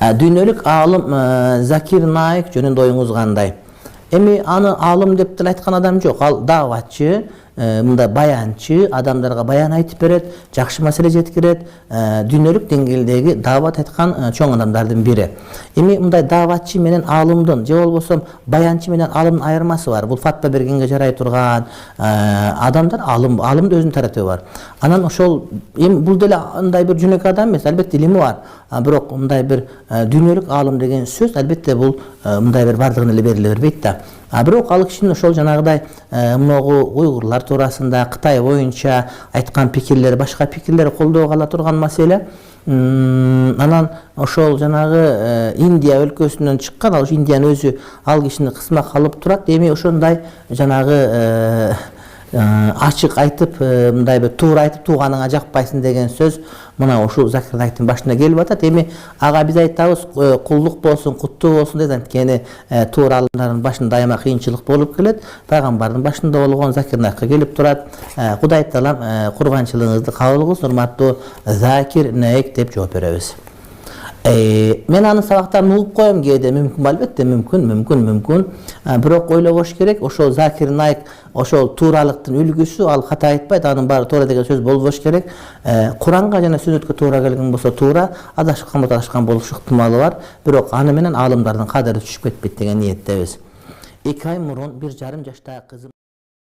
Дүйнөлүк аалым Закир Наик жөнүндө оюңуз кандай? Эми аны аалым деп деле айткан адам жок. Ал дааватчы, мындай баянчы, адамдарга баян айтып берет, жакшы маселе жеткирет, дүйнөлүк деңгээлдеги даават айткан чоң адамдардын бири. Эми мындай дааватчы менен аалымдын же болбосо баянчы менен аалымдын айырмасы бар. Бул фатва бергенге жарай турган адамдар аалымдын өзүнүн таратыбы бар. Анан ошол эми бул деле андай бир жөнөкөй адам эмес, албетте илими бар. Бирок мындай бир дүйнөлүк аалым деген сөз албетте бул мындай бир бардыгына эле бериле бербейт да. Бирок ал кишинин ошол жанагыдай могу уйгурлар туурасында Кытай боюнча айткан пикирлери, башка пикирлери колдоого ала турган маселе. Анан ошол жанагы Индия өлкөсүнөн чыккан, ал Индиянын өзү ал кишини кысмак алып турат. Эми ошондой жанагы ачык айтып, мындай бир туура айтып, тууганыңа жакпайсың деген сөз мына ушул Закир Наиктин башына келип атат. Эми ага биз айтабыз, кулдук болсун, куттуу болсун дейт. Анткени туура аалымдардын башында дайыма кыйынчылык болуп келет. Пайгамбардын башында болгон Закир Наикка келип турат. Кудай таалам курбанчылыгыңызды кабыл кылсын, урматтуу Закир Наик деп жооп беребиз. Мен анын сабактарын угуп коем кээде, мүмкүн, албетте мүмкүн. Бирок ойлобош керек, ошол Закир Наик ошол тууралыктын үлгүсү, ал ката айтпайт, анын баары туура деген сөз болбош керек. Куранга жана сүннөткө туура келген болсо туура, адашкан болуш ыктымалы бар. Бирок аны менен аалымдардын кадыры түшүп кетпейт деген ниеттебиз. 2 ай мурун 1,5 жаштагы кызым